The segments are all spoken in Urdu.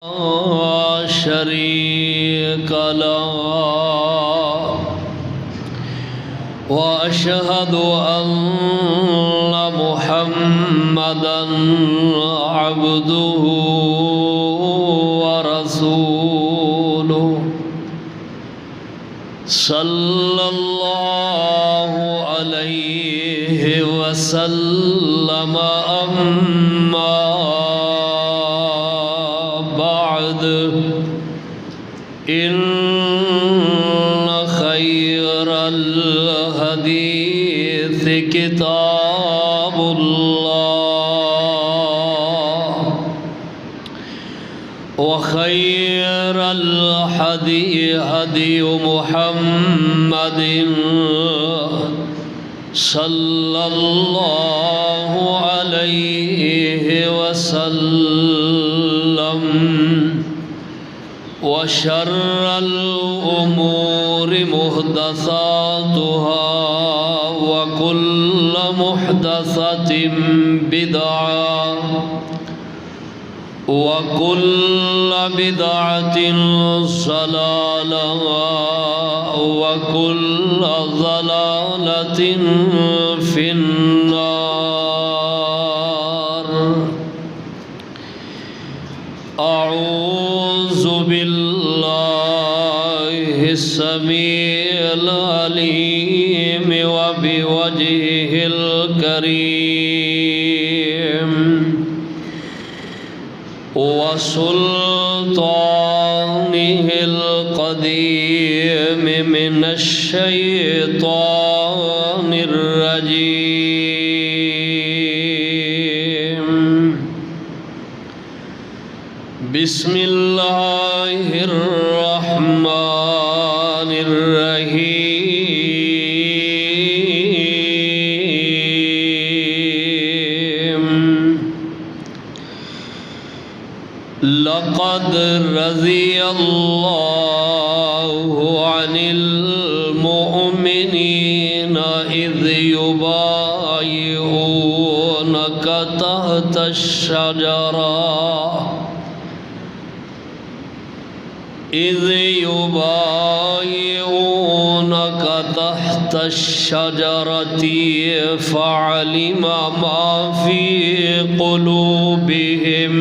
لا شريك له وأشهد أن محمدًا عبده ورسوله صلى الله عليه وسلم أما بعد إن خير الحديث كتاب الله وخير الهدي هدي محمد صلى الله عليه وسلم وشر الأمور محدثاتها وكل محدثة بدعة وكل بدعة ضلالة وكل ضلالة في النار. أعوذ بالله السميع العليم وبوجهه الكريم وسلطانه القديم من الشيطان الرجيم. بسم الله الرحمن الرحيم. لقد رضي الله عن المؤمنين إذ يبايعونك تحت الشجرة فعلم ما في قلوبهم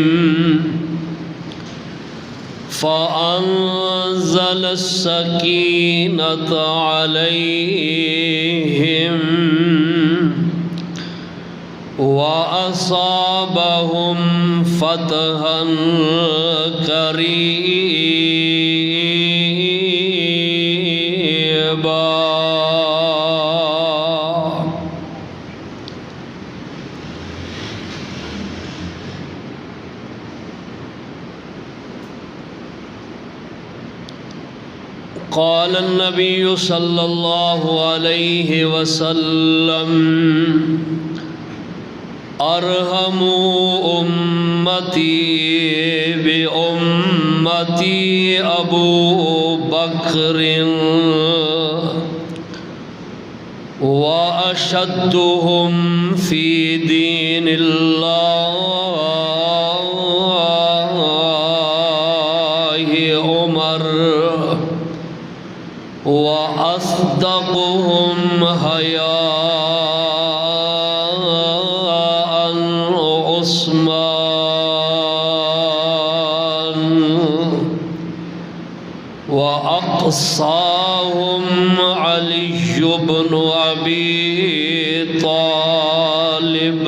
فأنزل السكينة عليهم وأصابهم فتحا قريبا. قال النبي صلى الله عليه وسلم أرحم أمتي بأمتي أبو بكر وأشدهم في دين الله عمر وأصدقهم حياء عثمان وأقصاهم علي بن أبي طالب.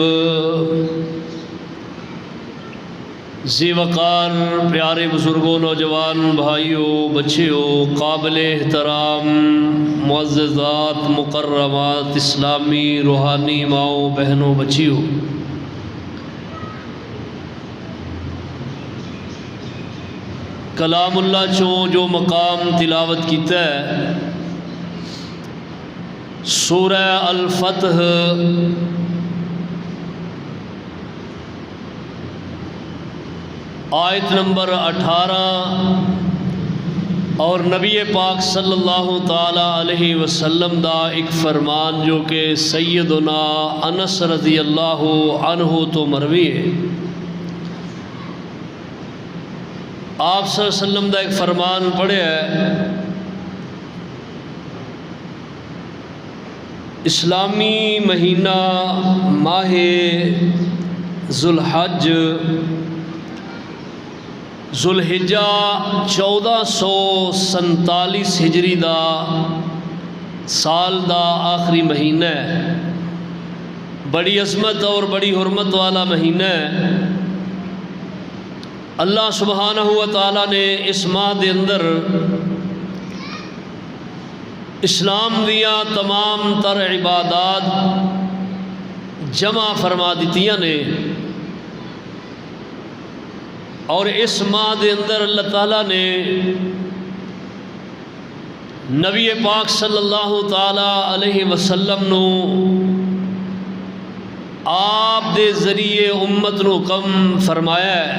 ذی وقار پیارے بزرگوں، نوجوان بھائیوں، بچیوں، قابل احترام معززات، مکرمات، اسلامی روحانی ماؤں، بہنوں، بچیوں، کلام اللہ چوں جو مقام تلاوت کیتا ہے سورہ الفتح آیت نمبر 18 اور نبی پاک صلی اللہ تعالی علیہ وسلم دا ایک فرمان جو کہ سیدنا انس رضی اللہ عنہ تو مروی ہے. آپ صلی اللہ علیہ وسلم دا ایک فرمان پڑھیا ہے، اسلامی مہینہ ماہ ذوالحج ذوالحجہ 1447 ہجری دا سال دا آخری مہینہ ہے، بڑی عظمت اور بڑی حرمت والا مہینہ ہے۔ اللہ سبحانہ و تعالیٰ نے اس ماہ دے اندر اسلام دیا تمام تر عبادات جمع فرما دیتیاں نے، اور اس ماہ دے اندر اللہ تعالیٰ نے نبی پاک صلی اللہ تعالیٰ علیہ وسلم نو آپ دے ذریعے امت نو حکم فرمایا ہے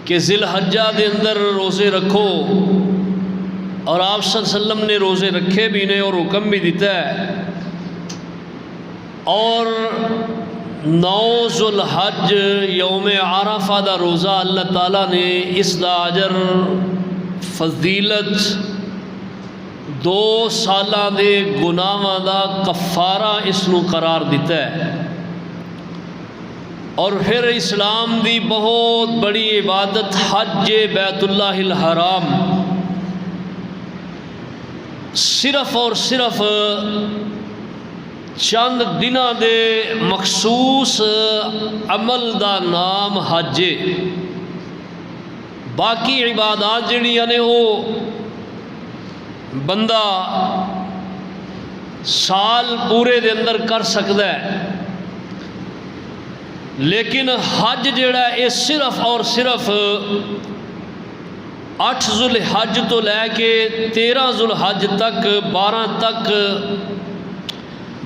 کہ ذی الحجہ دے اندر روزے رکھو، اور آپ صلی اللہ علیہ وسلم نے روزے رکھے بھی نے اور حکم بھی دیتا ہے۔ اور 9 ذوالحج یوم عرفہ دا روزہ اللہ تعالیٰ نے اس دا اجر فضیلت 2 سالاں دے گناہاں دا کفارہ اس نو قرار دیتا ہے۔ اور پھر اسلام دی بہت بڑی عبادت حج بیت اللہ الحرام صرف اور صرف چند دنوں دے مخصوص عمل دا نام حج ہے۔ باقی عبادات جڑیاں نے وہ بندہ سال پورے دے اندر کر سکتا ہے، لیکن حج جڑا ہے یہ صرف اور صرف 8 ذوالحج تو لے کے 13 ذوالحج تک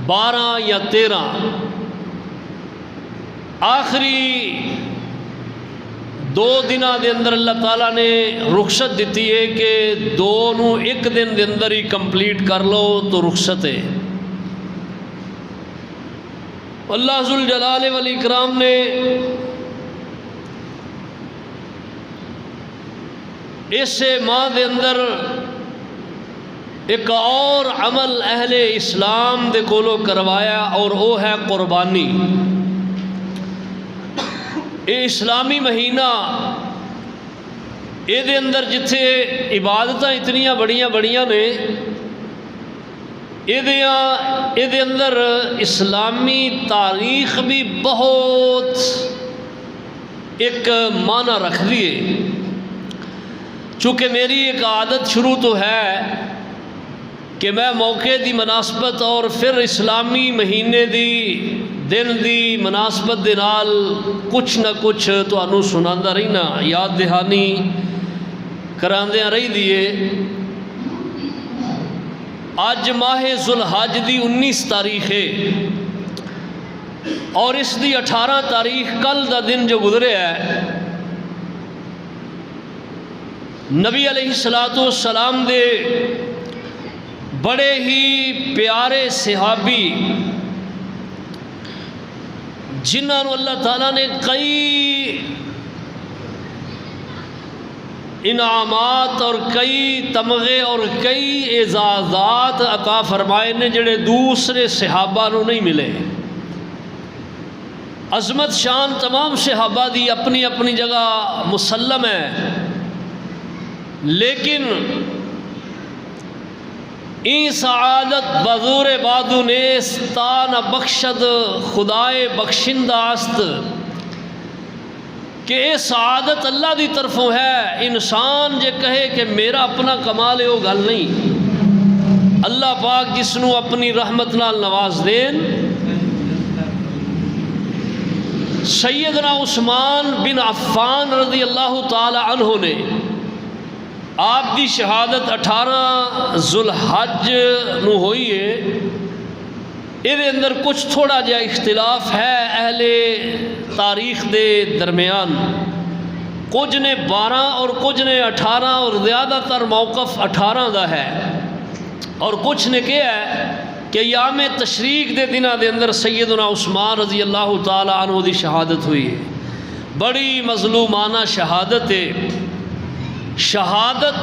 12 یا 13 آخری 2 دنوں دے اندر اللہ تعالیٰ نے رخصت دیتی ہے کہ 2 نو 1 دن دے اندر ہی کمپلیٹ کر لو تو رخصت ہے۔ اللہ ذوالجلال والاکرام نے اس ماہ دے اندر ایک اور عمل اہل اسلام دے کولو کروایا، اور وہ ہے قربانی۔ یہ اسلامی مہینہ یہ دے اندر جتھے عبادتاں اتنیاں بڑیاں نے، یہ دے اندر اسلامی تاریخ بھی بہت ایک معنی رکھ دیے۔ چونکہ میری ایک عادت شروع تو ہے کہ میں موقع دی مناسبت اور پھر اسلامی مہینے دی دن دی مناسبت دے نال کچھ نہ کچھ تانوں سناندا رہنا، یاد دہانی کراندیاں رہی دیے۔ آج ماہ ذوالحج دی 19 تاریخ ہے، اور اس دی 18 تاریخ کل دا دن جو گزرے ہے، نبی علیہ السلام دے بڑے ہی پیارے صحابی جنہاں نو اللہ تعالیٰ نے کئی انعامات اور کئی تمغے اور کئی اعزازات عطا فرمائے نے جڑے دوسرے صحابہ نو نہیں ملے۔ عظمت شان تمام صحابہ دی اپنی اپنی جگہ مسلم ہے، لیکن این سعادت بزور بادو نیستان بخشد خدائے بخشندہ است، کہ یہ سعادت اللہ دی طرفوں ہے۔ انسان جے کہے کہ میرا اپنا کمال ہے وہ گل نہیں، اللہ پاک جس نو اپنی رحمت نال نواز دین۔ سیدنا عثمان بن عفان رضی اللہ تعالی عنہ نے آپ دی شہادت 18 ذوالحج نو ہوئی ہے۔ یہ اندر کچھ تھوڑا جا اختلاف ہے اہل تاریخ دے درمیان، کچھ نے 12 اور کچھ نے 18 اور زیادہ تر موقف 18 دا ہے، اور کچھ نے کہا ہے کہ یام تشریق دے دنہ دے اندر سیدنا عثمان رضی اللہ تعالی عنہ دی شہادت ہوئی ہے۔ بڑی مظلومانہ شہادت ہے۔ شہادت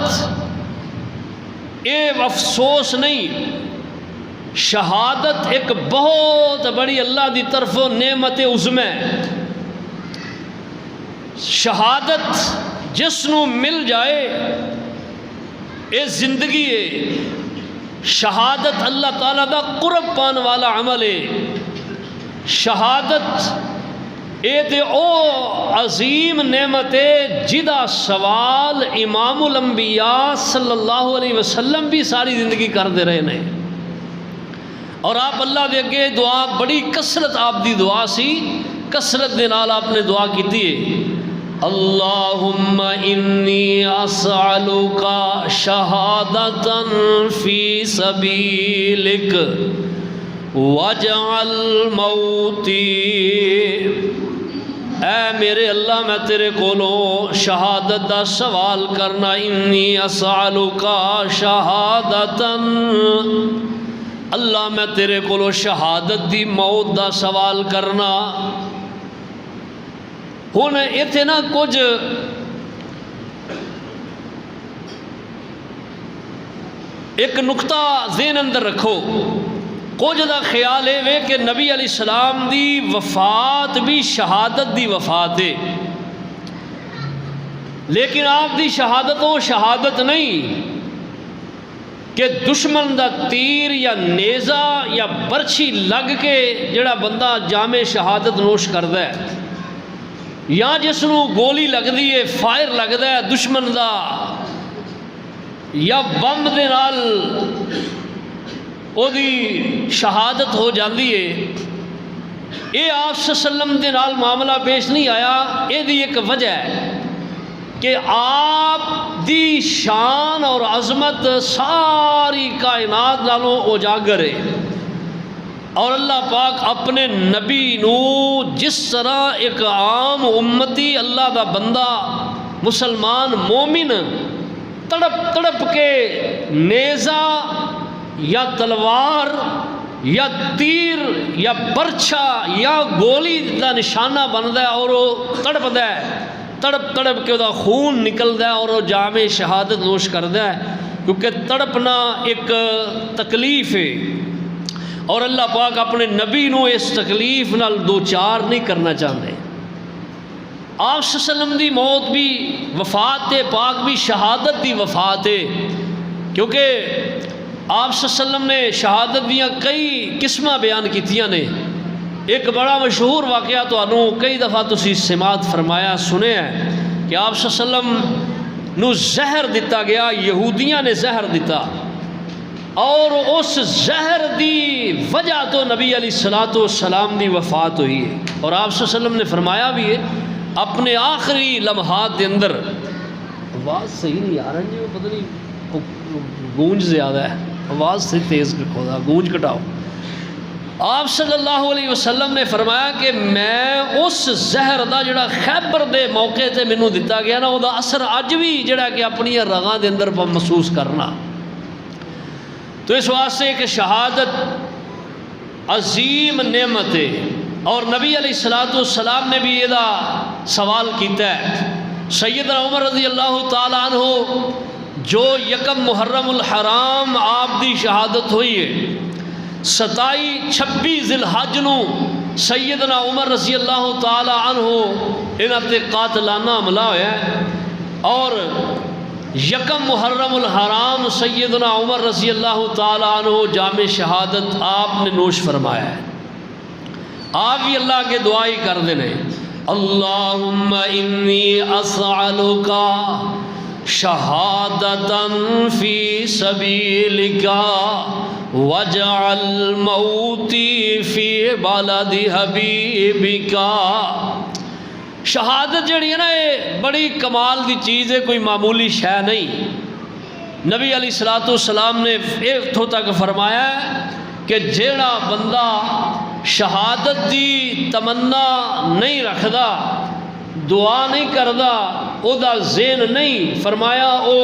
افسوس نہیں، شہادت ایک بہت بڑی اللہ دی طرف نعمت عظمی ہے۔ شہادت جس نو مل جائے اے زندگی ہے۔ شہادت اللہ تعالیٰ دا قرب پان والا عمل ہے۔ شہادت اے تے او عظیم نعمت ہے جدا سوال امام الانبیاء صلی اللہ علیہ وسلم بھی ساری زندگی کرتے رہے نے، اور آپ اللہ دے اگے دعا بڑی کثرت آپ دی دعا سی، کثرت دے نال آپ نے دعا کیتی ہے، اللہم انی اسألک شہادتا فی سبیلک واجعل موتی، اے میرے اللہ میں تیرے کولوں شہادت دا سوال کرنا، انی اسألک شہادتا، اللہ میں تیرے کولوں شہادت دی موت دا سوال کرنا۔ ہن ایتھے نا کچھ ایک نقطہ ذہن اندر رکھو، کچھ دا خیال ہے کہ نبی علیہ السلام دی وفات بھی شہادت دی وفات ہے، لیکن آپ دی شہادت وہ شہادت نہیں کہ دشمن دا تیر یا نیزہ یا برچھی لگ کے جڑا بندہ جامِ شہادت نوش کردا ہے، یا جس نو گولی لگدی ہے، فائر لگدا ہے دشمن دا، یا بم دے نال او دی شہادت ہو جاندی ہے۔ یہ آپ صلی اللہ علیہ وسلم دے نال معاملہ پیش نہیں آیا۔ یہ دی ایک وجہ ہے کہ آپ دی شان اور عظمت ساری کائنات نالوں اجاگر ہے، اور اللہ پاک اپنے نبی نو جس طرح ایک عام امتی اللہ دا بندہ مسلمان مومن تڑپ تڑپ کے نیزہ یا تلوار یا تیر یا برچھا یا گولی دا نشانہ بندا ہے، اور وہ تڑپدا ہے، تڑپ تڑپ کے دا خون نکلدا ہے اور وہ جامِ شہادت نوش کردا ہے، کیونکہ تڑپنا ایک تکلیف ہے، اور اللہ پاک اپنے نبی نو اس تکلیف نال دو چار نہیں کرنا چاہتے۔ آپ صلی اللہ علیہ وسلم دی موت بھی وفات ہے، پاک بھی شہادت دی وفات ہے، کیونکہ آپ صلی اللہ علیہ وسلم نے شہادت دیاں کئی قسمہ بیان کیتیاں نے۔ ایک بڑا مشہور واقعہ تو انہوں کئی دفعہ تسی سماعت فرمایا سنے ہیں کہ آپ صلی اللہ علیہ وسلم نو زہر دیتا گیا، یہودیاں نے زہر دیتا، اور اس زہر دی وجہ تو نبی علیہ السلام دی وفات ہوئی ہے، اور آپ صلی اللہ علیہ وسلم نے فرمایا بھی ہے اپنے آخری لمحات دے اندر، آواز صحیح نہیں آ رہی ہے، پتہ نہیں گونج زیادہ ہے، آواز سے تیز رکھو، گونج کٹاؤ۔ آپ صلی اللہ علیہ وسلم نے فرمایا کہ میں اس زہر دا جڑا خیبر دے موقع تے مینوں دتا گیا نا، وہ دا اثر اج بھی جڑا کہ اپنی رگاں دے اندر محسوس کرنا۔ تو اس واسطے کہ شہادت عظیم نعمت ہے، اور نبی علیہ السلام نے بھی یہ سوال کیتا ہے۔ سیدنا عمر رضی اللہ تعالیٰ عنہ جو یکم محرم الحرام آپ دی شہادت ہوئی ہے، 27-26 ذی الحج نو سیدنا عمر رضی اللہ تعالیٰ عنہ انہاں تے قاتلانہ حملہ ہویا ہے، اور یکم محرم الحرام سیدنا عمر رضی اللہ تعالیٰ عنہ جامِ شہادت آپ نے نوش فرمایا ہے۔ آپ بھی اللہ کے دعائی کر دینے، اللہم انی اسألک شہادتا فی سبیلک واجعل موتی فی بلد حبیبک۔ شہادت جڑی ہے نا، یہ بڑی کمال دی چیز ہے، کوئی معمولی شے نہیں۔ نبی علیہ السلام نے اتھوں تک فرمایا ہے کہ جیڑا بندہ شہادت دی تمنا نہیں رکھدا، دعا نہیں کردا، او دا ذہن نہیں، فرمایا او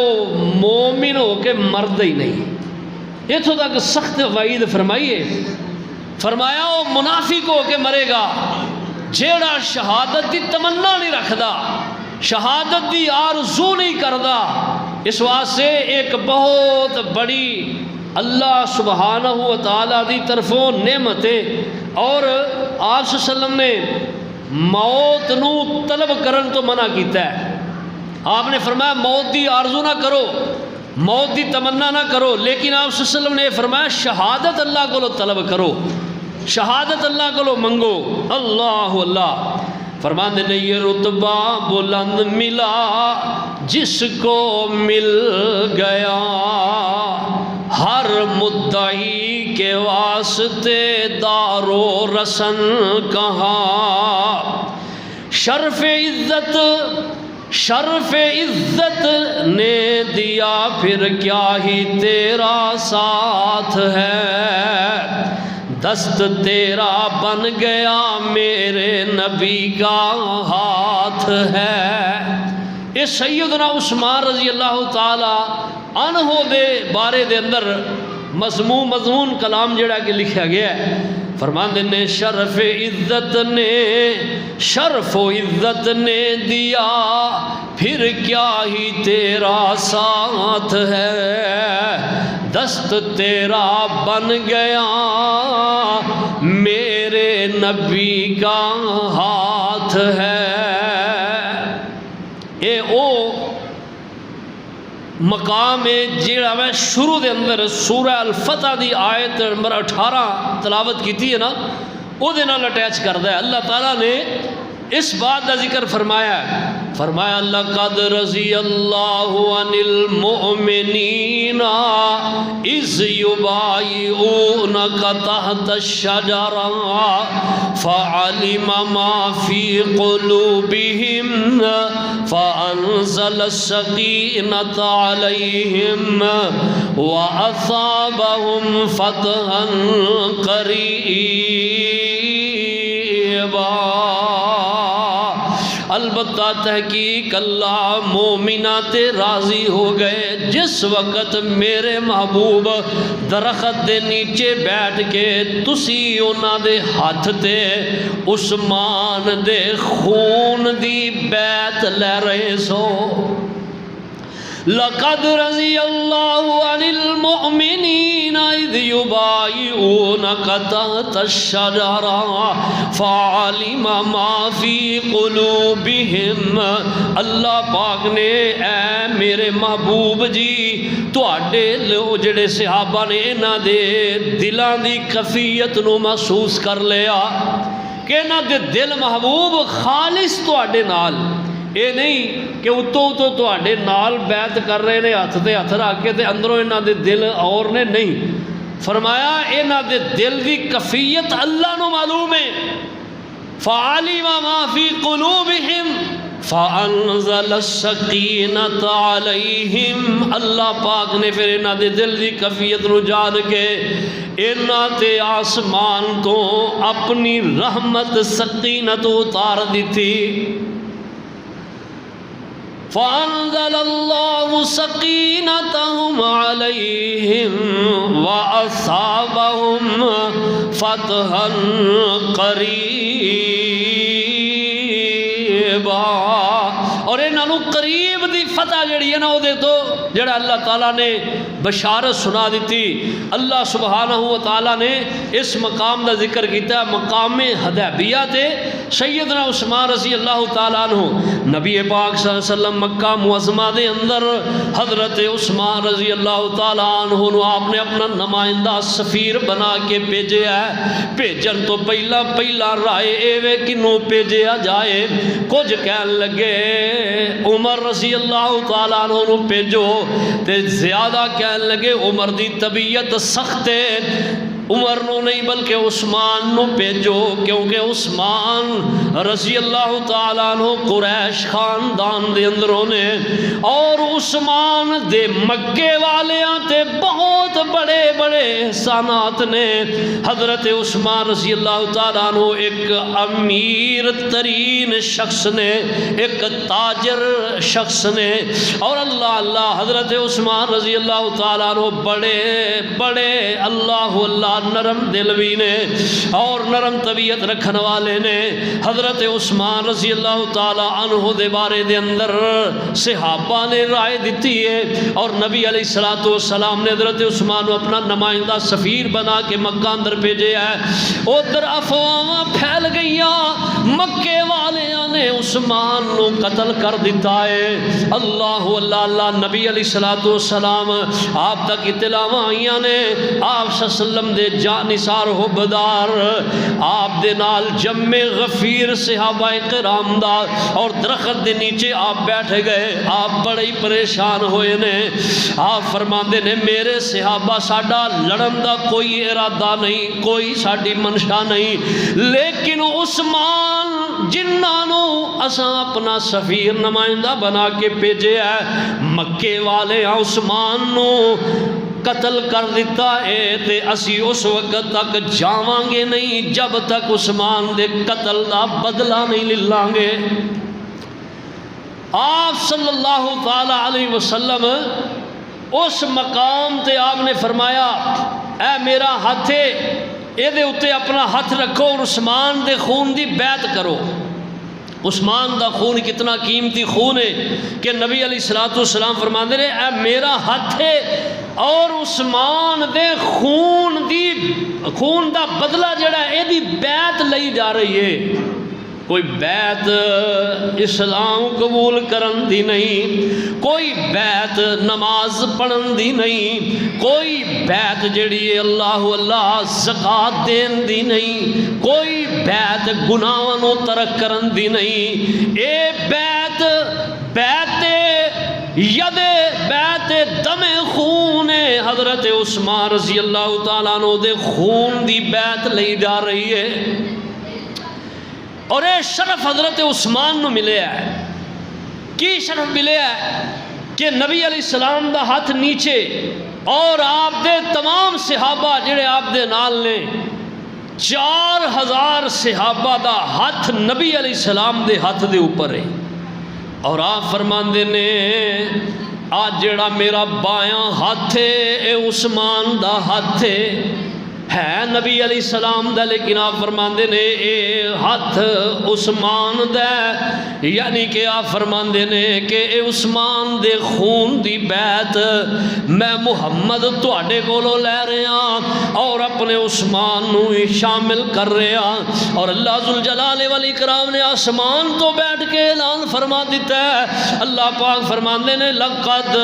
مومن ہو کے مرد ہی نہیں۔ اتھوں تک سخت وعید فرمائیے، فرمایا او منافق ہو کے مرے گا جیڑا شہادت دی تمنا نہیں رکھدا، شہادت دی آرزو نہیں کردا، اس واسطے ایک بہت بڑی اللہ سبحانہ و تعالیٰ دی طرفوں نعمت ہے۔ اور آپ صلی اللہ علیہ وسلم نے موت نو طلب کرن تو منع کیتا ہے۔ آپ نے فرمایا موت دی آرزو نہ کرو، موت دی تمنا نہ کرو، لیکن آپ صلی اللہ علیہ وسلم نے فرمایا شہادت اللہ کو طلب کرو، شہادت اللہ کو منگو۔ اللہ اللہ فرماندے نے یہ رتبہ بلند ملا جس کو مل گیا، ہر مدعی کے واسطے دار و رسن کہاں، شرف عزت نے دیا پھر کیا ہی تیرا ساتھ ہے، دست تیرا بن گیا میرے نبی کا ہاتھ ہے۔ یہ سیدنا عثمان رضی اللہ تعالی عنہ دے بارے دے اندر مضمون کلام جڑا کہ لکھا گیا ہے، فرماندے نے شرف و عزت نے دیا پھر کیا ہی تیرا ساتھ ہے، دست تیرا بن گیا میرے نبی کا ہاتھ ہے۔ اے او مقام ہے جیڑا میں شروع دے اندر سورہ الفتح دی آیت نمبر 18 تلاوت کیتی ہے نا، او دے نال اٹیچ کردا ہے۔ اللہ تعالیٰ نے اس بات کا ذکر فرمایا ہے، فرمایا لقد رضی اللہ عن المؤمنین اذ یبایعونک تحت الشجرہ فعلم ما فی قلوبہم فانزل السکینۃ علیہم واصابہم فتحا قریبا۔ البتہ تحقیق اللہ مومنات راضی ہو گئے جس وقت میرے محبوب درخت دے نیچے بیٹھ کے تسی انہاں دے ہاتھ تے عثمان دے خون دی بیعت لے رہے سو۔ لقد رضی اللہ عن المؤمنین اذ یبایعونک تحت الشجرہ فعلم ما فی قلوبہم۔ اللہ پاک نے اے میرے محبوب جی تواڈے جڑے صحابہ نے انہاں دے دلاں دی کیفیت نو محسوس کر لیا کہ انہاں دے دل محبوب خالص تواڈے نال، اے نہیں کہ اتو تواڈے نال بیعت کر رہے نے ہاتھ تے ہاتھ رکھ کے تے اندروں انہاں دے دل اور نے نہیں۔ فرمایا انہاں دے دل دی کیفیت اللہ نو معلوم ہے۔ فعلم ما فی قلوبہم فانزل السکینۃ علیہم۔ اللہ پاک نے پھر انہاں دے دل دی کیفیت نو جان کے انہاں تے آسمان تو اپنی رحمت سکینت اتار دیتی۔ فأنزل الله سكينتهم عليهم وأصابهم فتحا قريبا۔ اور انہوں قریب دی فتح جڑی ہے نا وہ دے تو جڑا اللہ تعالیٰ نے بشارت سنا دیتی۔ اللہ سبحانہ و تعالیٰ نے اس مقام دا ذکر کیتا ہے، مقام حدیبیہ تے سیدنا عثمان رضی اللہ تعالیٰ عنہ نبی پاک صلی اللہ علیہ وسلم مکہ معظمہ دے اندر حضرت عثمان رضی اللہ تعالیٰ عنہ نو آپ نے اپنا نمائندہ سفیر بنا کے بھیجے ہے۔ بھیجن تو پہلا رائے ایوے کنو بھیجیا جائے، کچھ کہن لگے عمر رضی اللہ تعالیٰ عنہ نو بھیجو، تے زیادہ کہن لگے عمر دی طبیعت سخت ہے، عمر نو نہیں بلکہ عثمان نو بھیجو، کیونکہ عثمان رضی اللہ تعالیٰ عنہ قریش خاندان دے اندروں نے، اور عثمان دے مکے والیاں تے بہت بڑے بڑے احسانات نے۔ حضرت عثمان رضی اللہ تعالیٰ عنہ ایک امیر ترین شخص نے، ایک تاجر شخص نے، اور اللہ حضرت عثمان رضی اللہ تعالیٰ عنہ بڑے بڑے اللہ نال نرم دل بھی نے اور نرم طبیعت رکھن والے نے۔ حضرت عثمان رضی اللہ تعالی عنہ دے بارے دے اندر صحابہ نے رائے دیتی ہے اور نبی علیہ الصلوۃ والسلام نے حضرت عثمان کو اپنا نمائندہ سفیر بنا کے مکہ اندر بھیجے ہے۔ ادھر افواہ پھیل گئیاں، مکے والیاں نے عثمان نو قتل کر دیتا ہے۔ اللہ اللہ اللہ، نبی علیہ الصلوۃ والسلام آپ تک اطلاع آئیاں نے، آپ صلی اللہ علیہ وسلم دے جانثار حبدار آپ دے نال جمع غفیر صحابہ کرام دا اور درخت دے نیچے آپ بیٹھ گئے، آپ بڑے ہی پریشان ہوئے نے۔ آپ فرماندے نے میرے صحابہ ساڈا لڑن دا کوئی ارادہ نہیں، کوئی ساڈی منشا نہیں، لیکن عثمان جنہاں نو اساں اپنا سفیر نمائندہ بنا کے بھیجے ہے، مکے والے عثمان نو قتل کر دیتا ہے تے اسی اس وقت تک جاواں گے نہیں جب تک عثمان دے قتل دا بدلہ نہیں للاں گے۔ آپ صلی اللہ تعالی علیہ وسلم اس مقام تے آپ نے فرمایا اے میرا ہاتھ ہے، اے دے اتے اپنا ہاتھ رکھو اور عثمان دے خون دی بیعت کرو۔ عثمان دا خون کتنا قیمتی خون ہے کہ نبی علیہ الصلوۃ والسلام فرماندے نے اے میرا ہاتھ ہے اور عثمان دے خون دا بدلہ جڑا ہے اے دی بیعت لئی جا رہی ہے۔ کوئی بیعت اسلام قبول کرن دی نہیں، کوئی بیعت نماز پڑھن دی نہیں، کوئی بیعت جڑی ہے اللہ اللہ زکات دین دی نہیں، کوئی بیعت گناہاں نو ترک کرن دی نہیں۔ اے بیعت ید بیعت دم خون حضرت عثمان رضی اللہ تعالیٰ عنہ دے خون دی بیعت لئی جا رہی ہے، اور یہ شرف حضرت عثمان نو ملے ہے۔ کی شرف ملے ہے کہ نبی علیہ السلام دا ہاتھ نیچے اور آپ دے تمام صحابہ جڑے آپ دے نال نے 4000 صحابہ دا ہاتھ نبی علیہ السلام دے ہاتھ دے اوپر ہے، اور آپ فرماندے نے آج جڑا میرا بایاں ہاتھ ہے اے عثمان دا ہاتھ ہے نبی علیہ السلام دا، لیکن آپ فرماندے نے اے ہاتھ عثمان دا، یعنی کہ آپ فرماندے نے کہ اے عثمان دے خون دی بیعت میں محمد تواڈے کولوں لے رہا اور اپنے عثمان نو شامل کر رہا۔ اور اللہ ذوالجلال والاکرام نے آسمان تو بیٹھ کے اعلان فرما دیتا ہے، اللہ پاک فرماندے نے لقد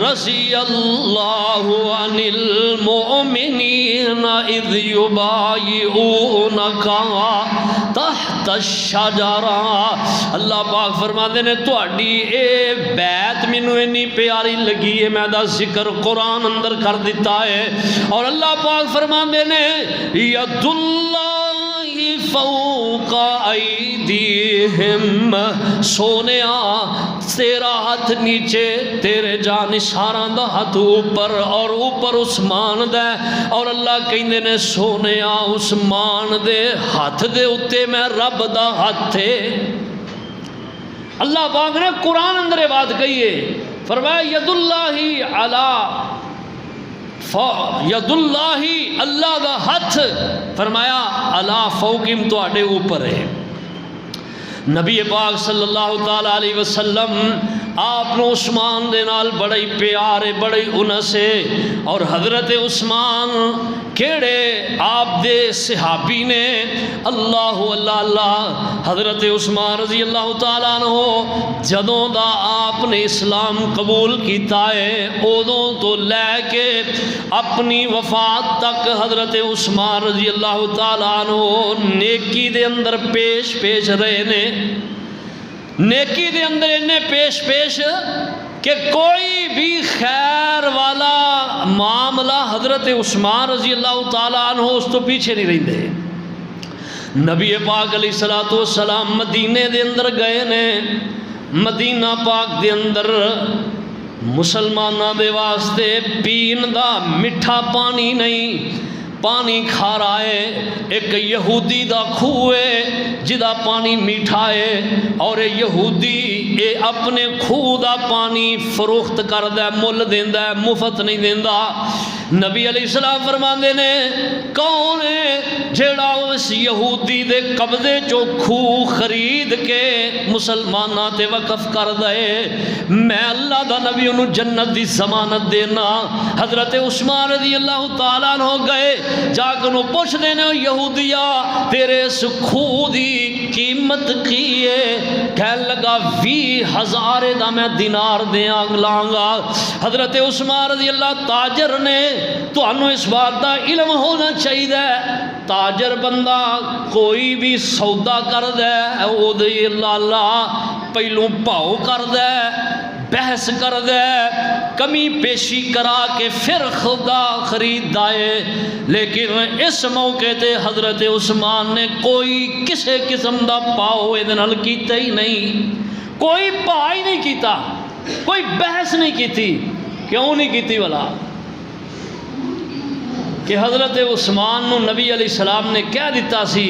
رضی اللہ عن المؤمنین اذ یبایعونک تحت الشجرہ۔ اللہ پاک فرماندے نے تہاڈی اے بیعت مینوں اتنی پیاری لگی ہے، میں دا ذکر قرآن اندر کر دیتا ہے۔ اور اللہ پاک فرماندے نے ید اللہ فوق ایدیہم، سونیا تیرا ہاتھ نیچے، تیرے جانثاراں دا ہاتھ اوپر، اور اوپر عثمان دا، اور اللہ کہندے نے سونیا عثمان دے ہاتھ دے اتے میں رب دا ہاتھ ہے۔ اللہ پاک نے قرآن اندر بات کہی ہے، فرمایا ید اللہ علی ید اللہ، اللہ دا ہاتھ فرمایا علی فوقم تواڈے اوپر ہے۔ نبی پاک صلی اللہ تعالی علیہ وسلم آپ نے عثمان دے نال بڑے پیار ہے، بڑے انس ہے، اور حضرت عثمان کیڑے آپ دے صحابی نے، اللہ اللہ اللہ، حضرت عثمان رضی اللہ تعالیٰ عنہ جدوں دا آپ نے اسلام قبول کیتا ہے ادوں تو لے کے اپنی وفات تک حضرت عثمان رضی اللہ تعالیٰ عنہ نیکی دے اندر پیش رہے نے، نیکی دے اندر انہیں پیش کہ کوئی بھی خیر والا معاملہ حضرت عثمان رضی اللہ تعالیٰ عنہ اس تو پیچھے نہیں رہندے۔ نبی پاک علیہ الصلوۃ والسلام مدینے دے اندر گئے نے، مدینہ پاک دے اندر مسلمانہ دے واسطے پین دا میٹھا پانی نہیں، پانی کھارا ہے، ایک یہودی دا کھوہ ہے جدا پانی میٹھا ہے، اور یہودی اے اپنے کھوہ دا پانی فروخت کر دے، مل دیندا ہے، مفت نہیں دیندا۔ نبی علیہ السلام فرماندے نے کون ہے جیڑا اس یہودی دے قبضے چو کھو خرید کے مسلماناں تے وقف کر دے، میں اللہ دا نبی انہوں جنت دی ضمانت دینا۔ حضرت عثمان رضی اللہ تعالیٰ عنہ گئے، جا کے انہوں پوچھ دینے یہودیا تیرے اس کھو دی قیمت کی ہے؟ کہنے لگا 20,000 دا میں دینار دیاں لانگا۔ حضرت عثمان رضی اللہ تاجر نے تو انہوں اس بات دا علم ہونا چاہیے، تاجر بندہ کوئی بھی سودا کر دے او دے اللہ پہلوں پاؤ کر دے، بحث کر دے، کمی پیشی کرا کے پھر خدا خرید دائے، لیکن اس موقع تے حضرت عثمان نے کوئی کسے قسم دا پاؤ ادھنال کیتا ہی نہیں، کوئی پا ہی نہیں کیتا، کوئی بحث نہیں کیتی۔ کیوں نہیں کیتی والا؟ کہ حضرت عثمان نو نبی علیہ السلام نے کہہ دیتا سی،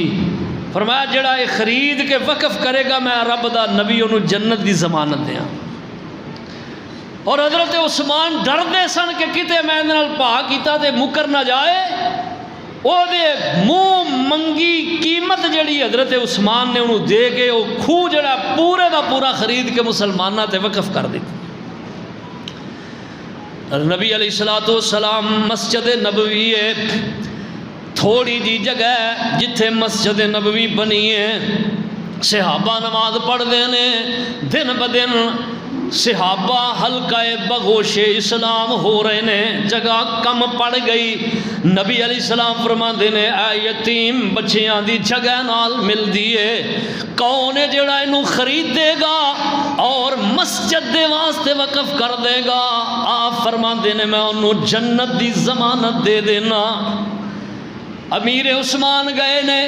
فرمایا جڑا یہ خرید کے وقف کرے گا میں رب دا نبی انہوں جنت دی ضمانت دیاں۔ اور حضرت عثمان ڈر دے سن کہ کتے میں نال پا کیتا تے مکر نہ جائے، او دے منہ منگی قیمت جڑی حضرت عثمان نے انہوں دے کے وہ کھو جڑا پورے دا پورا خرید کے مسلمانہ تے وقف کر دیتا۔ نبی علیہ السلام مسجد نبوی ہے، تھوڑی جی جگہ جتھے مسجد نبوی بنی ہے، صحابہ نماز پڑھ دینے، دن بدن صحابہ حلقہ بغوش اسلام ہو رہے نے، جگہ کم پڑ گئی۔ نبی علیہ السلام فرما دینے اے یتیم بچیاں دی جگہ نال مل دیئے، کون ہے جڑا انہوں خرید دے گا اور مسجد دے واسطے وقف کر دے گا؟ آپ فرما دینے میں انہوں جنت دی ضمانت دے دینا۔ امیر عثمان گئے نے،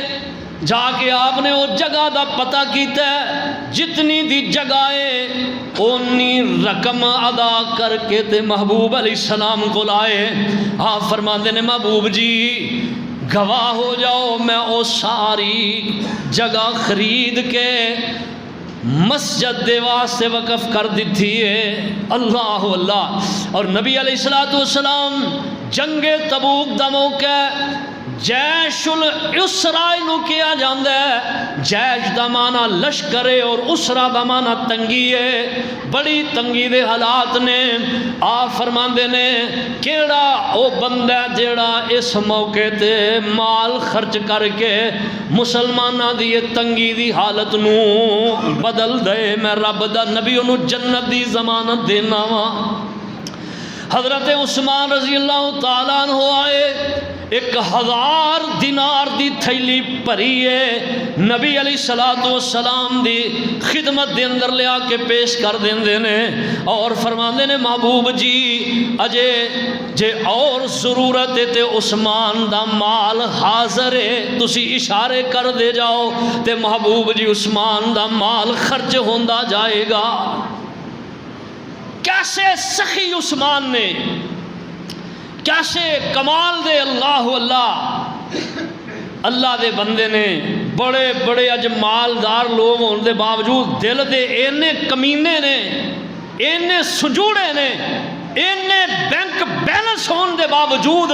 جا کے آپ نے وہ جگہ دا پتہ کیتا ہے، جتنی دی جگہ ہے اونی رقم ادا کر کے تے محبوب علیہ السلام کو لائے۔ آپ فرماندے نے محبوب جی گواہ ہو جاؤ میں وہ ساری جگہ خرید کے مسجد دے واسطے وقف کر دیتی ہے۔ اللہ اللہ۔ اور نبی علیہ السلام جنگ تبوک دا موقع جیش الاسرا نو کیا جاندہ ہے، جیش دا معنی لشکر ہے اور اسرا دا معنی تنگی ہے، بڑی تنگی دے حالات نے۔ آپ فرماندے نے کیڑا او بندہ جیڑا اس موقع تے مال خرچ کر کے مسلمانہ دی تنگی دی حالت نو بدل دے، میں رب دا نبی انہوں جنت دی ضمانت دینا وا۔ حضرت عثمان رضی اللہ تعالیٰ عنہ آئے، 1000 دینار دی تھیلی پری ہے، نبی علیہ السلام دی خدمت دے اندر لے آ کے پیش کر دیندے نے اور فرماندے نے محبوب جی اجے جے اور ضرورت ہے تے عثمان دا مال حاضر ہے، تسی اشارے کر دے جاؤ تے محبوب جی عثمان دا مال خرچ ہوندہ جائے گا۔ کیسے سخی عثمان نے، کیسے کمال دے اللہ اللہ اللہ دے بندے نے، بڑے بڑے اج مالدار لوگ ہونے دے باوجود دل دے اینے کمینے نے، اینے سجوڑے نے، اینے بینک بیلنس ہونے دے باوجود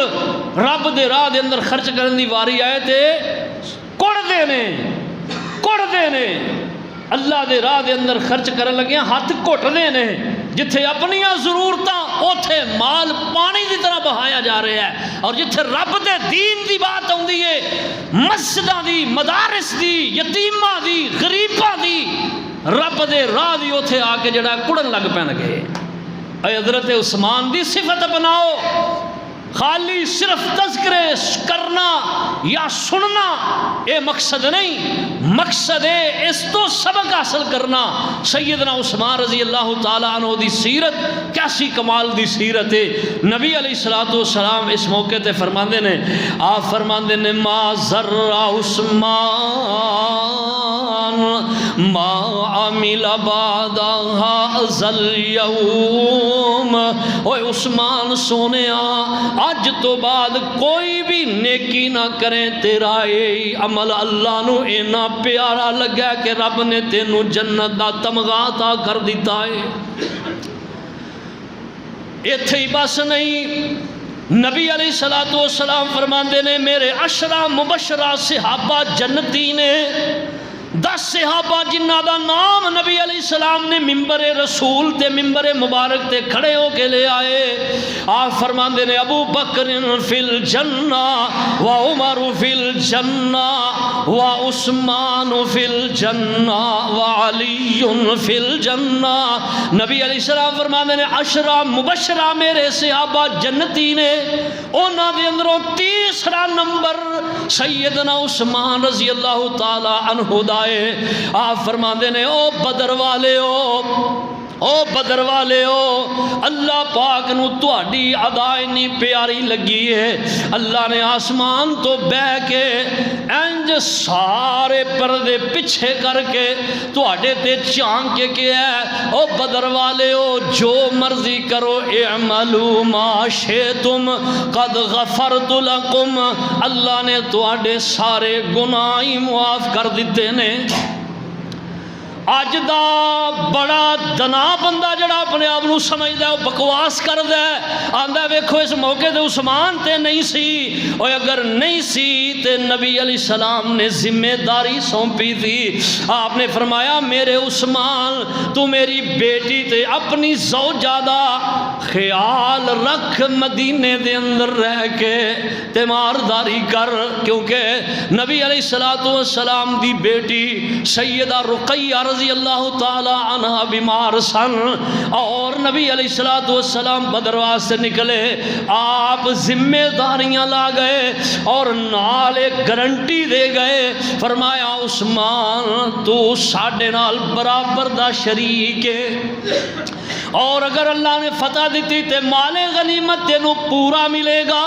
رب دے راہ دے اندر خرچ کرنے دی واری آئے تھے کڑ دے نے اللہ دے راہ دے اندر خرچ کرنے لگے ہاتھ کٹ دے نے، جتھے اپنی ضرورتاں اوتھے مال پانی دی طرح بہایا جا رہا ہے، اور جتھے رب دے دین دی بات ہوندی ہے، مسجداں دی، مدارس دی، یتیماں دی، غریباں دی، رب دے راہ دی اوتھے آ کے جڑا کڑن لگ پین گئے۔ اے حضرت عثمان دی صفت اپناؤ، خالی صرف تذکرے کرنا یا سننا اے مقصد نہیں، مقصد ہے اس تو سبق حاصل کرنا۔ سیدنا عثمان رضی اللہ تعالیٰ عنہ دی سیرت کیسی کمال دی سیرت ہے۔ نبی علیہ السلام اس موقع تے فرماندے نے، آپ فرماندے نے ما ذرہ عثمان ما عمل بعدها ذل یوم۔ اوے عثمان سونیا آج تو بعد کوئی بھی نیکی نہ کریں، تیرا اے عمل اللہ نو اینا پیارا لگا کہ رب نے تینو جنت دا تمغہ عطا کر دیتا ہے۔ ایتھے ہی بس نہیں، نبی علیہ الصلوۃ والسلام فرماندے نے میرے 10 مبشرہ صحابہ جنتی نے، 10 صحابہ جنہ دا نام نبی علیہ السلام نے ممبر رسول تے ممبر مبارک تے کھڑے ہو کے لے آئے. آپ فرماندے نے ابو بکر فی الجنہ و عمر فی الجنہ و عثمان فی الجنہ و علی فی الجنہ. نبی علیہ السلام فرماندے نے 10 مبشرہ میرے صحابہ جنتی نے، انہاں دے اندروں تیسرا نمبر سیدنا عثمان رضی اللہ تعالی عنہ دا. آپ فرماندے نے او بدر والے ہو اللہ پاک نو تہاڈی ادا اتنی پیاری لگی ہے، اللہ نے آسمان تو بہ کے انج سارے پردے پیچھے کر کے تہاڈے تے چانک کے کیا ہے او بدر والے ہو جو مرضی کرو اعملوا ما شئتم قد غفرت لکم. اللہ نے تہاڈے سارے گناہ ہی معاف کر دیتے نے. اج دا بڑا دنا بندہ جڑا اپنے آپ نو سمجھدا ہے وہ بکواس کردا ہے، آندا ویکھو اس موقع تے عثمان تے نہیں سی، اور اگر نہیں سی تے نبی علیہ السلام نے ذمہ داری سونپی تھی. آپ نے فرمایا میرے عثمان تو میری بیٹی تے اپنی زوجہ دا خیال رکھ، مدینے دے اندر رہ کے تیمارداری کر، کیونکہ نبی علیہ السلام دی بیٹی سیدہ رقیہ رضی اللہ تعالی عنہ بیمار سن، اور نبی علیہ السلام بدر واسطے نکلے. آپ ذمہ داریاں لا گئے اور نال ایک گارنٹی دے گئے، فرمایا عثمان تو ساڈے نال برابر دا شریک ہے، اور اگر اللہ نے فتح دیتی تے مال غنیمت تینوں پورا ملے گا.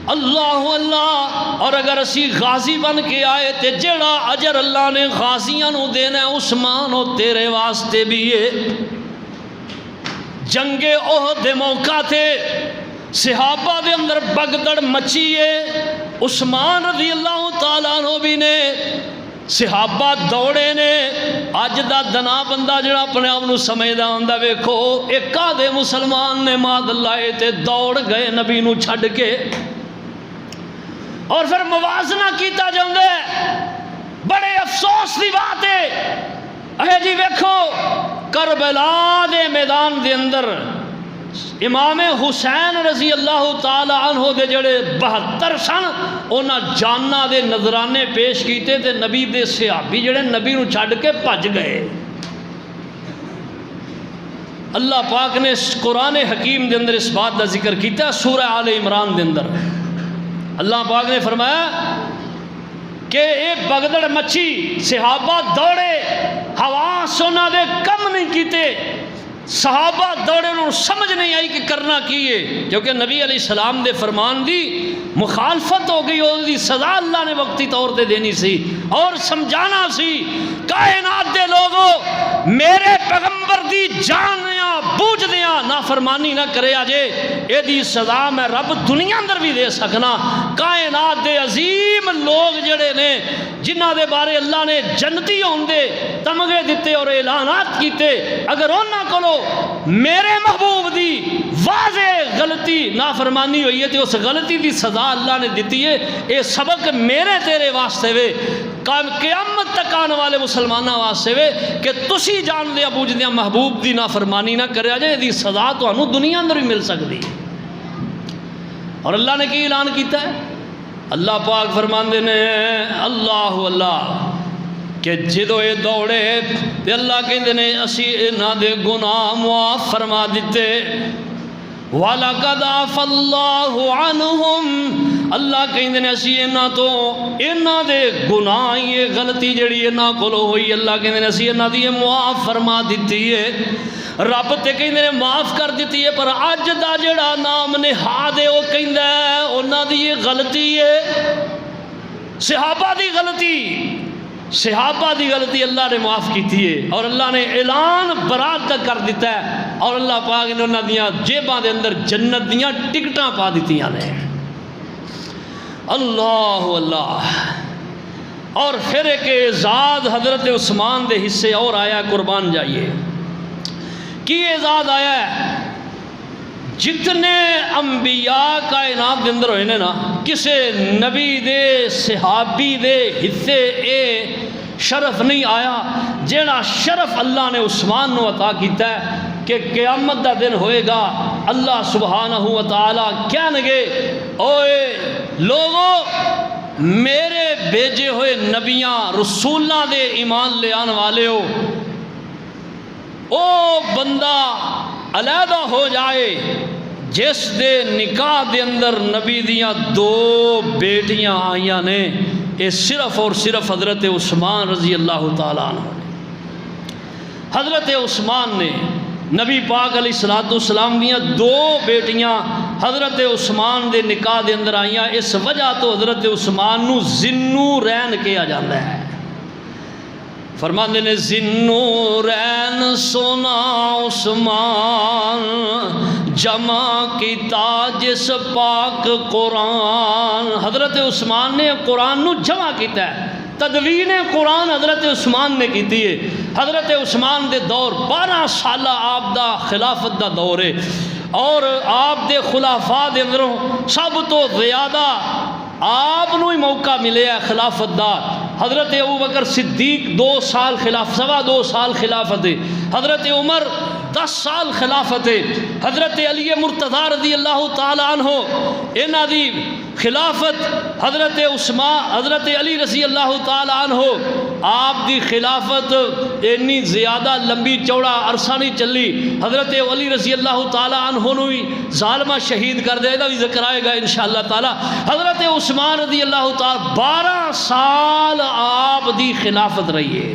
اللہ اللہ. اور اگر اسی غازی بن کے آئے تے جڑا اجر اللہ نے غازیاں نو دینا ہے عثمان او تیرے واسطے بھی ہے. جنگ احد دے موقع تھے صحابہ دے اندر بگدڑ مچی ہے، عثمان رضی اللہ تعالیٰ عنہ بھی نے، صحابہ دوڑے نے. اج دا دنا بندہ جڑا اپنے آپ نو سمجھدا ہوندا ویکھو ایک آدھے مسلمان نے ماد اللہ تے دوڑ گئے نبی نو چھڈ کے، اور پھر موازنہ کیتا جاندے. بڑے افسوس دی بات ہے اے جی ویکھو کربلا دے میدان دے اندر امام حسین رضی اللہ تعالی عنہ دے جڑے 72 سن انہاں جانا دے نذرانے پیش کیتے تے نبی دے صحابی جڑے نبی نو چھڈ کے بھج گئے. اللہ پاک نے قرآن حکیم دے اندر اس بات دا ذکر کیتا سورہ آل عمران دے اندر. اللہ پاک نے فرمایا کہ اے بگدڑ مچی، صحابہ دوڑے، حواس انہاں دے کم نہیں کیتے، صحابہ دوڑے انہوں سمجھ نہیں آئی کہ کرنا کیے، کیونکہ نبی علیہ السلام دے فرمان دی مخالفت ہو گئی، اور دی سزا اللہ نے وقتی طور تے دینی سی اور سمجھانا سی. کائنات دے لوگوں میرے پیغمبر دی جانیاں بوجھ دیاں نافرمانی نہ کرے آجے، اے دی سزا میں رب دنیا اندر بھی دے سکنا. کائنات دے عظیم لوگ جڑے نے جنہ دے بارے اللہ نے جنتی ہوندے تمغے دیتے اور اعلانات کیتے، اگر انہاں کولو میرے محبوب دی واضح غلطی نافرمانی ہوئی ہے تو اس غلطی دی سزا اللہ نے دیتی ہے. اے سبق میرے تیرے واسطے وے، قیامت تک آنے والے مسلمانوں واسطے وے کہ تسی جان دیا بوجھ دیا محبوب دی نافرمانی نہ کرے جائے، دی سزا تو انہوں دنیا اندر بھی مل سکتی. اور اللہ نے کی اعلان کیتا ہے، اللہ پاک فرماندے نے اللہ اللہ کہ جدو یہ دوڑے تے اللہ کہندے نے اسی انہاں دے گناہ معاف فرما دیتے. وَلَقَدْ عَفَا اللَّهُ عَنْهُمْ، اللہ کہندے نے اسی انہاں دے گناہ یہ غلطی جڑی انہاں کولوں ہوئی اللہ کہندے نے اسی انہاں دی معاف فرما دیتی ہے. رب تے کہندے نے معاف کر دیتی ہے، پر اج دا جڑا نام نہاد ہے وہ کہندا ہے انہاں دی یہ غلطی ہے، صحابہ دی غلطی اللہ نے معاف کیتی ہے، اور اللہ نے اعلان برات تک کر دیتا ہے، اور اللہ پاک نے انہاں دیاں جیباں دے اندر جنت دیاں ٹکٹاں پا دیتیاں نے. اللہ اللہ. اور پھر ایک اعزاز حضرت عثمان دے حصے اور آیا، قربان جائیے. کی اعزاز آیا ہے؟ جتنے انبیاء کائنات دے اندر ہوئے نے نا، کسے نبی دے صحابی دے حصے اے شرف نہیں آیا جیڑا شرف اللہ نے عثمان نو عطا کیتا ہے کہ قیامت دا دن ہوئے گا، اللہ سبحانہ و تعالی کہن گے اوئے لوگو میرے بھیجے ہوئے نبیاں رسولاں دے ایمان لے آن والے ہو، او بندہ علیحدہ ہو جائے جس دے نکاح دے اندر نبی دیاں 2 بیٹیاں آئیاں نے، یہ صرف اور صرف حضرت عثمان رضی اللہ تعالیٰ عنہ نے۔ حضرت عثمان نے نبی پاک علیہ السلام دیاں 2 بیٹیاں حضرت عثمان دے نکاح دے اندر آئیاں، اس وجہ تو حضرت عثمان نو ذی-النورین کہا جاتا ہے۔ فرماندے نے ذی-النورین سونا عثمان جمع کیتا جس پاک قرآن۔ حضرت عثمان نے قرآن نو جمع کیتا ہے، تدوین قرآن حضرت عثمان نے کیتی ہے۔ حضرت عثمان دے دور 12 سالہ آپ دا خلافت دا دور ہے، اور آپ دے خلافاء دے اندروں سب تو زیادہ آپ نو ہی موقع ملے ہے خلافت دا۔ حضرت ابوبکر صدیق 2 سال خلافت، 2.25 سال خلافت ہے۔ حضرت عمر 10 سال خلافت ہے۔ حضرت علی مرتضی رضی اللہ تعالی عنہ انہاں دی خلافت، حضرت عثمان، حضرت علی رضی اللہ تعالی عنہ آپ دی خلافت اتنی زیادہ لمبی چوڑا عرصہ نہیں چلی۔ حضرت علی رضی اللہ تعالی عنہ نو ہی ظالمہ شہید کر دے، دا بھی ذکر آئے گا انشاءاللہ تعالی۔ حضرت عثمان رضی اللہ تعالی 12 سال آپ دی خلافت رہی ہے،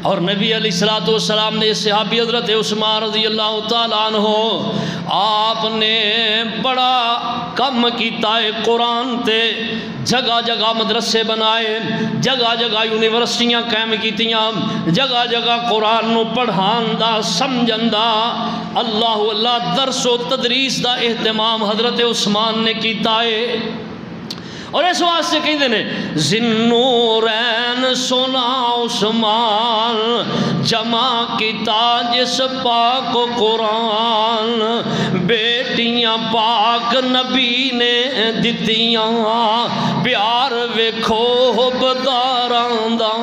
اور نبی علیہ السلام نے صحابی حضرت عثمان رضی اللہ تعالیٰ عنہ آپ نے بڑا کم کیتا ہے قرآن تے، جگہ جگہ مدرسے بنائے، جگہ جگہ یونیورسٹیاں قائم کیتیاں، جگہ جگہ قرآن نو پڑھان دا سمجھن دا اللہ درس و تدریس دا اہتمام حضرت عثمان نے کیتا ہے۔ اور اس واسطے کہتے ہیں ذی-النورین سونا عثمان جمع کیتا جس پاک قرآن، بیٹیاں پاک نبی نے دتیاں، پیار ویکھو بداران دا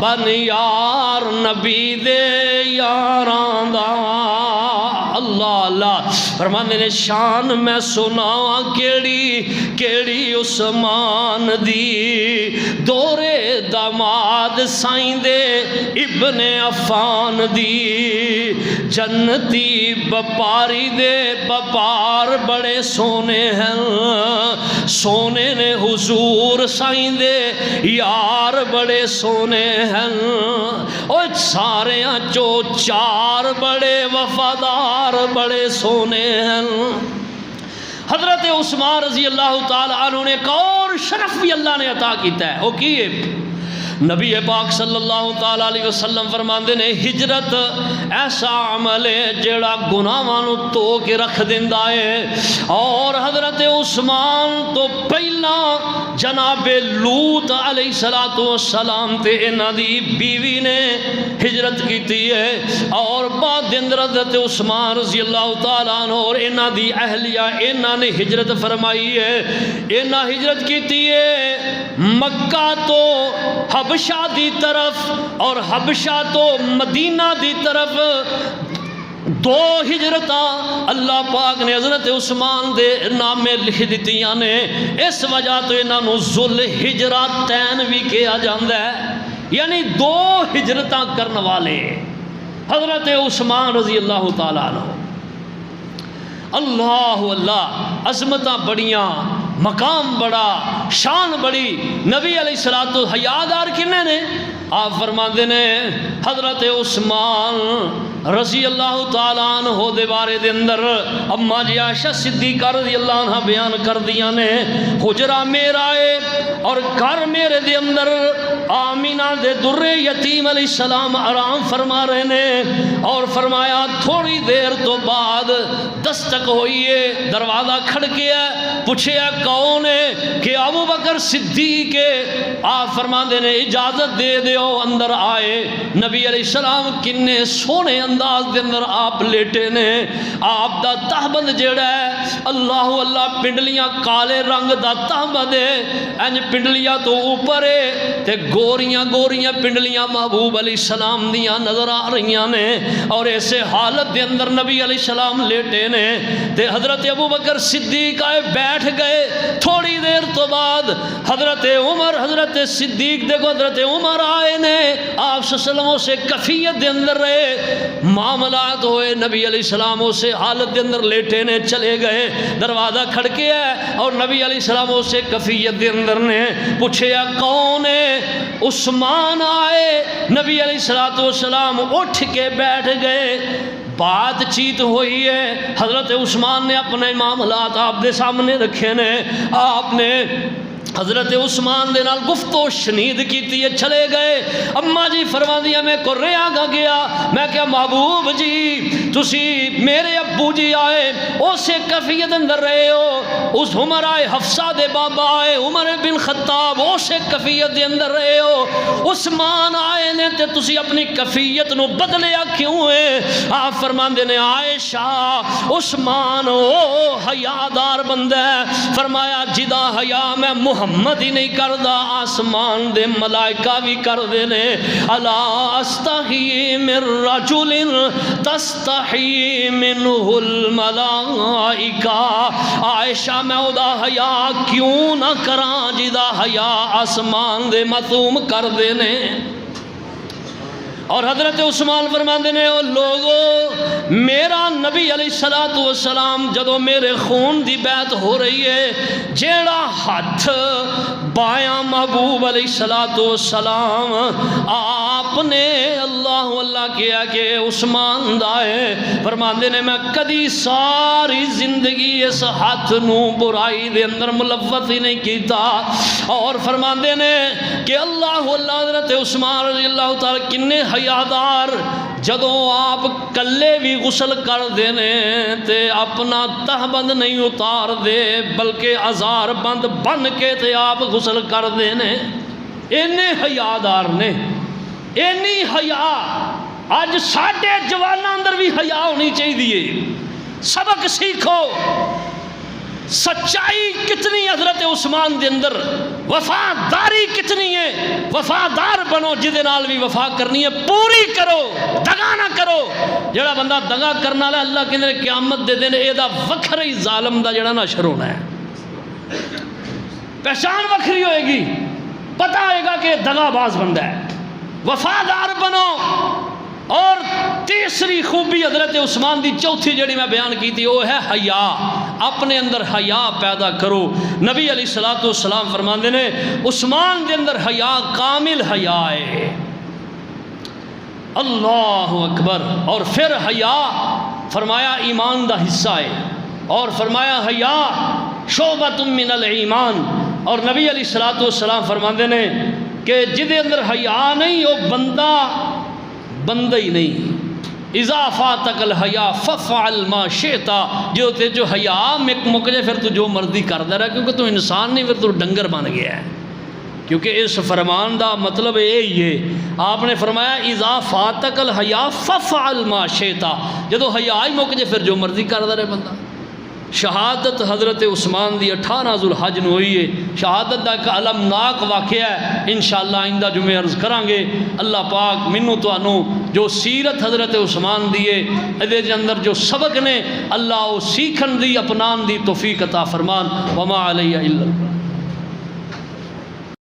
بن یار نبی دے یاران دا۔ اللہ اللہ فرمانے نے شان میں سنا کیڑی عثمان دی، دورے داماد سائیں دے ابن عفان دی، جنتی بپاری دے بپار بڑے سونے ہیں، سونے نے حضور سائیں دے یار بڑے سونے ہیں، اور سارے چو 4 بڑے وفادار بڑے سونے ہیں۔ حضرت عثمان رضی اللہ تعالی عنہ نے ایک اور شرف بھی اللہ نے عطا کیتا ہے، وہ کیے نبی پاک صلی اللہ تعالی علیہ وسلم فرماندے نے ہجرت ایسا عمل ہے جڑا گناہاں نو تو کے رکھ دیندا ہے، اور حضرت عثمان تو پہلا جناب لوط علیہ السلام تے انہاں دی بیوی نے ہجرت کیتی ہے، اور بعد اندر حضرت عثمان رضی اللہ تعالی عنہ اور انہاں دی اہلیہ انہاں نے ہجرت فرمائی ہے۔ انہاں ہجرت کیتی ہے مکہ تو حبشہ دی طرف اور حبشہ تو مدینہ دی طرف، 2 ہجرتاں اللہ پاک نے حضرت عثمان دے نامے لکھ دیتیاں نے، اس وجہ تو انہاں نو ذوالہجرتین بھی کہا جاندا ہے، یعنی 2 ہجرتاں کرن والے حضرت عثمان رضی اللہ تعالی عنہ۔ اللہ اللہ عظمتاں بڑیاں، مقام بڑا، شان بڑی۔ نبی علیہ الصلوۃ حیادار کنے نے؟ آپ فرماندے نے حضرت عثمان رضی اللہ تعالیٰ عنہ دے بارے دے اندر اما جی عائشہ صدیقہ رضی اللہ عنہ بیان کر دیا نے، حجرہ میرا ہے اور گھر میرے دے اندر آمینہ دے در یتیم علیہ السلام آرام فرما رہے نے، اور فرمایا تھوڑی دیر تو بعد دستک ہوئی ہے، دروازہ کھڑکیا، پوچھیا کون ہے؟ کہ ابو بکر صدیق ہے۔ آپ فرماندے نے اجازت دے دیو اندر آئے۔ نبی علیہ السلام کنے سونے انداز دے اندر آپ لیٹے نے، آپ دا تہبند جیڑا ہے اللہ اللہ پنڈلیاں کالے رنگ دا تہبند ہے، انج پنڈلیاں تو اوپر ہے تے گوریاں گوریاں پنڈلیاں محبوب علیہ السلام دیاں نظر آ رہیاں نے، اور ایسے حالت دے اندر نبی علیہ السلام لیٹے نے تے حضرت ابو بکر صدیق آئے بیٹھ گئے۔ تھوڑی دیر تو بعد حضرت عمر، حضرت صدیق دیکھو حضرت عمر آئے نے، آپ صلی اللہ علیہ وسلم سے کفیت دے اندر رہے، معاملات ہوئے، نبی علیہ السلام سے حالت دے اندر لیٹے نے، چلے گئے، دروازہ کھڑکے ہے اور نبی علیہ السلام سے کفیت دے اندر نے پوچھیا کون ہے؟ عثمان آئے۔ نبی علیہ السلام اٹھ کے بیٹھ گئے، بات چیت ہوئی ہے، حضرت عثمان نے اپنے معاملات آپ دے سامنے رکھے نے، آپ نے حضرت عثمان دے نال گفتگو شنید کیتی ہے، چلے گئے۔ اماں جی فرما دیا میں کو رہا گا گیا، میں کیا محبوب جی تسی میرے ابو جی آئے اسے کفیت اندر رہے ہو، اس عمر آئے، حفصہ دے بابا آئے، عمر بن خطاب اسے کفیت دے اندر رہے ہو، عثمان آئے نے تے تسی اپنی کفیت نو بدلیا کیوں ہے؟ آپ فرماندے نے عائشہ عثمان او حیادار بندہ ہے، فرمایا جدا حیا میں محمد ہی نہیں کردہ آسمان دے ملائکہ بھی کر دے نے، الا استحی من رجل تستحی منہ الملائکہ، عائشہ میں ادا حیا کیوں نہ کراں جدا حیا آسمان دے معصوم کر دے نے۔ اور حضرت عثمان فرماندے نے او لوگو میرا نبی علیہ السلام جدو میرے خون دی بیعت ہو رہی ہے، جیڑا ہاتھ بایاں محبوب علیہ السلام آپ نے اللہ اللہ کیا کہ عثمان دائے، فرماندے نے میں کدی ساری زندگی اس ہاتھ نو برائی دے اندر ملوث ہی نہیں کیتا، اور فرماندے نے کہ اللہ اللہ حضرت عثمان رضی اللہ تعالی کنے حیادار، جدو آپ کلے بھی غسل کر دینے تے اپنا تہبند نہیں اتار دے بلکہ ازار بند بن کے تے آپ غسل کر دینے، اینے حیادار نے، اینی حیا آج ساڑھے جوانہ اندر بھی حیا ہونی چاہیے۔ سبق سیکھو، سچائی کتنی حضرت عثمان دے اندر، وفاداری کتنی ہے، وفادار بنو، جدے نال بھی وفا کرنی ہے پوری کرو، دگا نہ کرو۔ جڑا بندہ دگا کرنا ہے اللہ کے اندر قیامت دے دن اے دا وکھری ظالم دا جڑا نشر ہونا ہے، پہچان وکھری ہوئے گی، پتہ آئے گا کہ دگا باز بندہ ہے۔ وفادار بنو۔ اور تیسری خوبی حضرت عثمان دی چوتھی جڑی میں بیان کی تھی وہ ہے حیا، اپنے اندر حیا پیدا کرو۔ نبی علیہ السلام فرماندے نے عثمان دے اندر حیا کامل حیا ہے، اللہ اکبر۔ اور پھر حیا فرمایا ایمان دا حصہ ہے، اور فرمایا حیا شعبۃ من الایمان، اور نبی علیہ السلام فرماندے نے کہ جدے اندر حیا نہیں وہ بندہ ہی نہیں۔ اذا فاتک الحیا ففعل ما شئت، جو تے جو حیا مک جائے پھر تو جو مرضی کردا رہا، کیونکہ تو انسان نہیں، پھر تو ڈنگر بن گیا ہے۔ کیونکہ اس فرمان دا مطلب یہی ہے، آپ نے فرمایا اذا فاتک الحیا ففعل ما شئت، جدو حیا ہی مک جائے پھر جو مرضی کردا رہے بندہ۔ شہادت حضرت عثمان دی 18 ذوالحج نو ہوئی ہے، شہادت دا ایک علمناک واقعہ ہے، انشاءاللہ آئندہ جمعے عرض کریں گے۔ اللہ پاک منو تو انو جو سیرت حضرت عثمان دیے ادھے اندر جو سبق نے اللہ وہ سیکھن دی اپنان دی توفیق عطا فرمان۔ وما علیہ الا اللہ۔